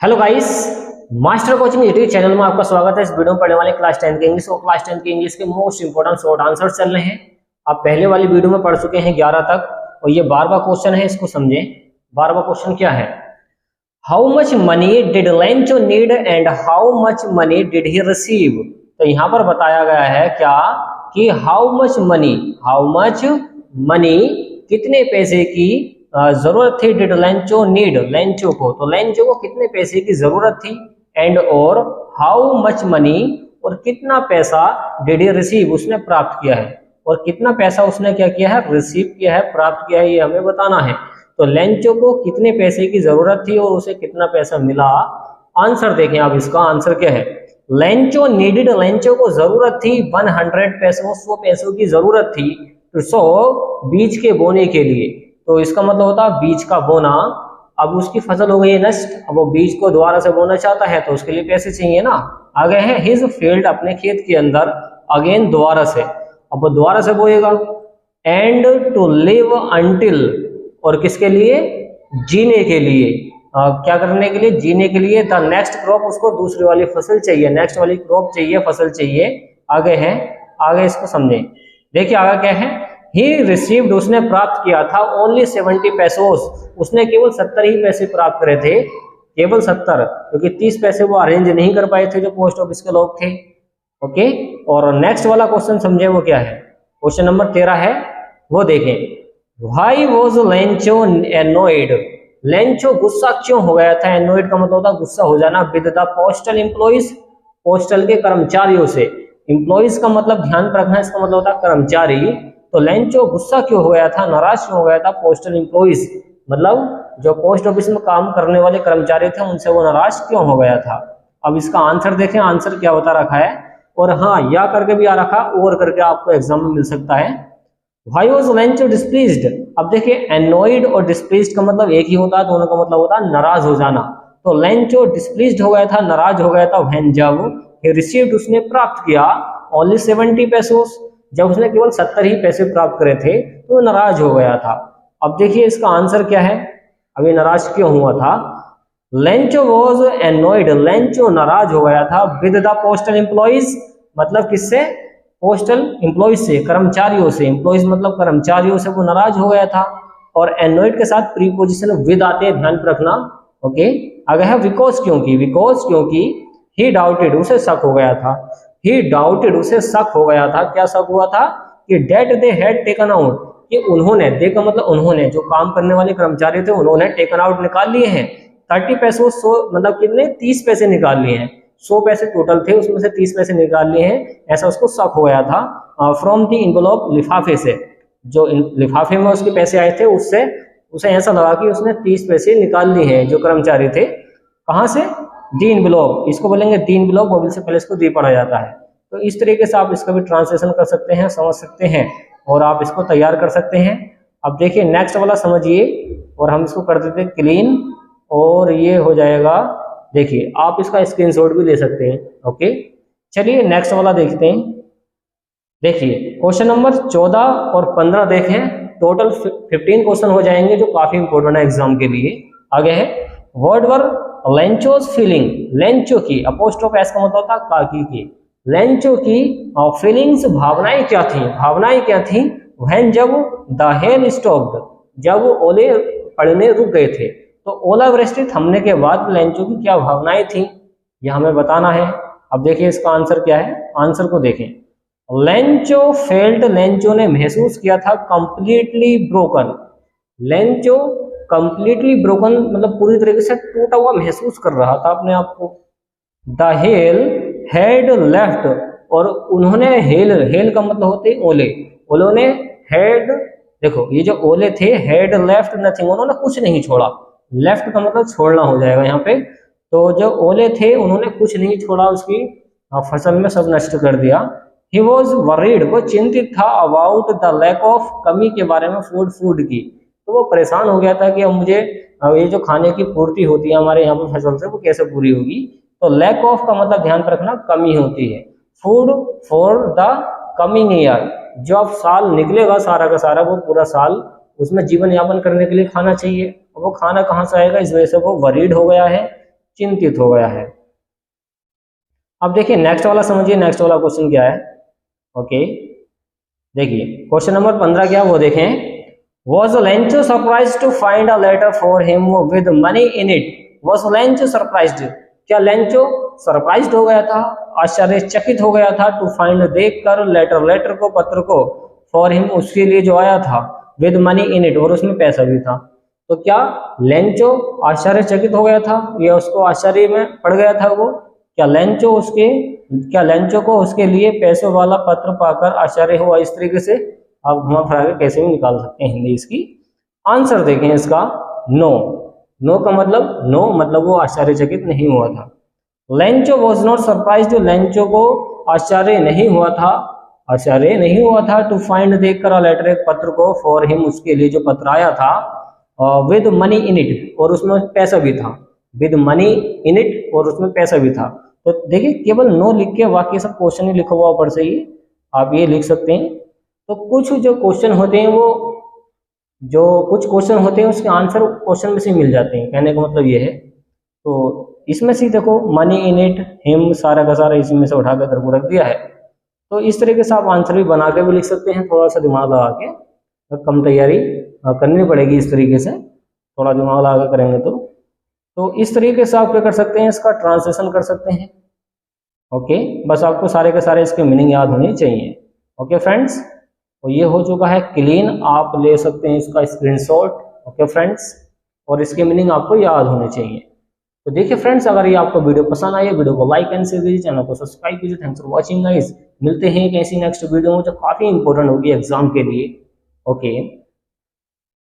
Hello guys, master coaching YouTube channel में आपका स्वागत है। इस वीडियो में पढ़ने वाले क्लास 10 के इंग्लिश और क्लास 10 के इंग्लिश के मोस्ट इंपोर्टेंट शॉर्ट आंसर चल रहे हैं। आप पहले वाली वीडियो में पढ़ चुके हैं 11 तक और ये 12वां क्वेश्चन है, इसको समझें। 12वां क्वेश्चन क्या है? How much money did Lencho need and how much money did he receive. तो यहाँ पर बताया गया है क्या कि हाउ मच मनी कितने पैसे की जरूरत थी डिड लेंचो नीड, लेंचो को, तो लेंचो को कितने पैसे की जरूरत थी, एंड और हाउ मच मनी और कितना पैसा डिड ही रिसीव, उसने प्राप्त किया है, और कितना पैसा उसने क्या किया है, रिसीव किया है, प्राप्त किया है, ये हमें बताना है। तो लेंचो को कितने पैसे की जरूरत थी और उसे कितना पैसा मिला। आंसर देखें आप, इसका आंसर क्या है? लेंचो नीडेड, लेंचो को जरूरत थी 100 पैसों, 100 पैसों की जरूरत थी तो 100 बीज के बोने के लिए। तो इसका मतलब होता है बीज का बोना। अब उसकी फसल हो गई है नष्ट, अब वो बीज को दोबारा से बोना चाहता है तो उसके लिए पैसे चाहिए ना। आगे है हिज फील्ड, अपने खेत के अंदर, अगेन दोबारा से, अब वो दोबारा से बोएगा। एंड टू लिव अंटिल, और किसके लिए? जीने के लिए। क्या करने के लिए? जीने के लिए। द नेक्स्ट क्रॉप, उसको दूसरी वाली फसल चाहिए, नेक्स्ट वाली क्रॉप चाहिए, फसल चाहिए। आगे है, आगे इसको समझें। देखिए आगे क्या है? ही रिसीव्ड, उसने प्राप्त किया था ओनली 70 पैसोस, उसने केवल 70 ही पैसे प्राप्त करे थे, केवल 70, क्योंकि 30 पैसे वो अरेंज नहीं कर पाए थे जो पोस्ट ऑफिस के लोग थे। ओके, और नेक्स्ट वाला क्वेश्चन समझे वो क्या है? क्वेश्चन नंबर 13 है, वो देखें। Why was Lencho annoyed, Lencho गुस्सा क्यों हो गया था? एनोइड का मतलब होता है गुस्सा हो जाना। With the postal employees, postal के कर्मचारियों से। एम्प्लॉइज का मतलब ध्यान रखना, इसका मतलब होता है कर्मचारी। तो लेंचो गुस्सा क्यों हो गया था, नाराज क्यों हो गया था? पोस्टल एम्प्लॉइज मतलब जो पोस्ट ऑफिस में काम करने वाले कर्मचारी थे, उनसे वो नाराज क्यों हो गया था। अब इसका आंसर देखें, आंसर क्या बता रखा है, और हाँ या करके भी आ रखा, और करके आपको एग्जाम में मिल सकता है। Why was Lencho displeased? अब देखिए एनोइड और डिस्प्लीज्ड का मतलब एक ही होता है, दोनों का मतलब होता है नाराज हो जाना। तो लेंचो डिस्प्लीज्ड हो गया था, नाराज हो गया था, व्हेन जब he received, उसने प्राप्त किया, ओनली 70 पैसोस, जब उसने केवल 70 ही पैसे प्राप्त करे थे तो वो नाराज हो गया था। अब देखिए इसका आंसर क्या है, अभी नाराज क्यों हुआ था? लेंचो वॉज एनोइड, लेंचो नाराज हो गया था, विद द पोस्टल एम्प्लॉइज, मतलब किससे? पोस्टल एम्प्लॉइज से, कर्मचारियों से। एम्प्लॉइज मतलब कर्मचारियों से वो नाराज हो गया था। और एनोइड के साथ प्रीपोजिशन विद आते हैं, ध्यान रखना। ओके, आगे है बिकॉज, क्योंकि, बिकॉज क्योंकि ही डाउटेड, उसे शक हो गया था, ही डाउटेड, उसे शक हो गया था। क्या शक हुआ था? कि that they had taken out, कि उन्होंने, दे का मतलब उन्होंने, जो काम करने वाले कर्मचारी थे उन्होंने टेकन आउट निकाल लिए हैं 30 पैसों, 100 मतलब कितने, 30 पैसे निकाल लिए हैं। 100 पैसे टोटल थे, उसमें से 30 पैसे निकाल लिए हैं, ऐसा उसको शक हो गया था। फ्रॉम दी इन्वेलप, लिफाफे से, जो लिफाफे में उसके पैसे आए थे उससे उसे ऐसा लगा कि उसने 30 पैसे निकाल लिए हैं जो कर्मचारी थे। कहाँ से? दी इन्वेलप, इसको बोलेंगे दी इन्वेलप, वोवेल से पहले इसको दी पढ़ा जाता है। तो इस तरीके से आप इसका भी ट्रांसलेशन कर सकते हैं, समझ सकते हैं, और आप इसको तैयार कर सकते हैं। अब देखिए नेक्स्ट वाला समझिए, और हम इसको कर देते हैं क्लीन, और ये हो जाएगा। देखिए आप इसका स्क्रीनशॉट भी ले सकते हैं। ओके, चलिए नेक्स्ट वाला देखते हैं। देखिए क्वेश्चन नंबर 14 और 15 देखें, टोटल 15 क्वेश्चन हो जाएंगे जो काफी इंपॉर्टेंट है एग्जाम के लिए। आगे है, वर्ड वर लेंचोज फीलिंग, लेंचो की, अपोस्ट्रोफ एस का मतलब होता है काकी की, लेंचो की फीलिंग्स, भावनाएं क्या थी, भावनाएं क्या थी? व्हेन, जब, द हेल स्टॉप्ड, जब ओले पड़ने रुक गए थे। तो ओलावृष्टि थमने के बाद लेंचो की क्या भावनाएं थी, यह हमें बताना है। अब देखिए इसका आंसर क्या है, आंसर को देखें। लेंचो फेल्ट, लेंचो ने महसूस किया था, completely broken, Lencho completely broken मतलब पूरी तरीके से टूटा हुआ महसूस कर रहा था अपने आप को। द हेल हैड लेफ्ट, और उन्होंने, हेल, हेल का मतलब होते ओले, ओलों ने हैड, देखो ये जो ओले थे, हैड लेफ्ट नथिंग, उन्होंने कुछ नहीं छोड़ा। लेफ्ट का मतलब छोड़ना हो जाएगा यहाँ पे। तो जो ओले थे उन्होंने कुछ नहीं छोड़ा, उसकी फसल में सब नष्ट कर दिया। ही वॉज वरीड, वो चिंतित था, अबाउट द लैक ऑफ, कमी के बारे में, फूड की। तो वो परेशान हो गया था कि अब मुझे ये जो खाने की पूर्ति होती है हमारे यहाँ पर फसल से, वो कैसे पूरी होगी। तो लैक ऑफ का मतलब ध्यान रखना कमी होती है। Food for the coming year, जो अब साल निकलेगा सारा का सारा, वो पूरा साल उसमें जीवन यापन करने के लिए खाना चाहिए। अब वो खाना कहाँ से आएगा, इस वजह से वो वरीड हो गया है। चिंतित हो गया है। अब देखिए नेक्स्ट वाला समझिए, नेक्स्ट वाला क्वेश्चन क्या है। ओके, देखिए क्वेश्चन नंबर 15 क्या वो देखें। Was Lencho surprised to find a letter for him with money in it? Was Lencho surprised? क्या लेंचो सरप्राइज्ड हो गया था, आश्चर्यचकित हो गया था, टू फाइंड देखकर, लेटर को, पत्र को, फॉर हिम उसके लिए जो आया था, विद मनी इन इट और उसमें पैसा भी था। तो क्या लेंचो आश्चर्यचकित हो गया था या उसको आश्चर्य में पड़ गया था वो? क्या लेंचो को उसके लिए पैसों वाला पत्र पाकर आश्चर्य हुआ? इस तरीके से आप घुमा फिरा के कैसे भी निकाल सकते हैं हिंदी इसकी। आंसर देखें इसका, नो। नो का मतलब, नो मतलब वो आश्चर्यचकित नहीं हुआ था। Lencho was not surprised, Lencho को आश्चर्य नहीं हुआ था, टू फाइंड देखकर लेटर एक पत्र को, फॉर हिम उसके लिए जो पत्र आया था, विद मनी इन इट और उसमें पैसा भी था, विद मनी इन इट और उसमें पैसा भी था। तो देखिए केवल नो लिख के बाकी सब क्वेश्चन ही लिखा हुआ ऊपर से ही आप ये लिख सकते हैं। तो कुछ जो क्वेश्चन होते हैं उसके आंसर क्वेश्चन में से मिल जाते हैं, कहने का मतलब ये है। तो इसमें से देखो मनी इन इट, हिम, सारा का सारा इसमें से उठा कर रख दिया है। तो इस तरीके से आप आंसर भी बना के भी लिख सकते हैं, थोड़ा सा दिमाग लगा के, कम तैयारी करनी पड़ेगी इस तरीके से, थोड़ा दिमाग लगा कर करेंगे तो इस तरीके से आप क्या कर सकते हैं, इसका ट्रांसलेशन कर सकते हैं। ओके, बस आपको सारे के सारे इसके मीनिंग याद होने चाहिए। ओके फ्रेंड्स, तो ये हो चुका है क्लीन, आप ले सकते हैं इसका स्क्रीनशॉट। ओके फ्रेंड्स, और इसके मीनिंग आपको याद होने चाहिए। तो देखिए फ्रेंड्स, अगर ये आपको वीडियो पसंद आई है, वीडियो को लाइक एंड शेयर कीजिए, चैनल को सब्सक्राइब कीजिए। Thanks for watching guys. मिलते हैं एक ऐसी नेक्स्ट वीडियो में जो काफ़ी इंपॉर्टेंट होगी एग्जाम के लिए। ओके।